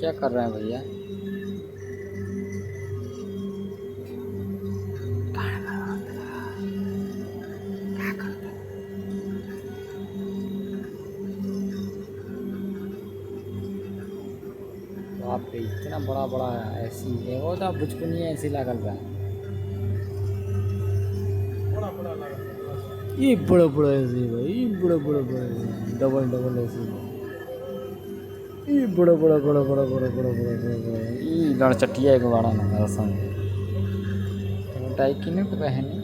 क्या कर रहे हैं भैया? बाप रे, इतना बड़ा बड़ा ऐसी है वो तो बुचकुनी ऐसी लगल रहा है। बड़ा बड़ा लगा। ये बड़ा बड़ा ऐसी भाई, ये बड़ा बड़ा बड़ा डबल डबल ऐसी है। ये बड़ा बड़ा बड़ा बड़ा बड़ा बड़ा बड़ा बड़ा बड़ा ये लड़चटिया एक बड़ा ना संग टाइप की नहीं पहने।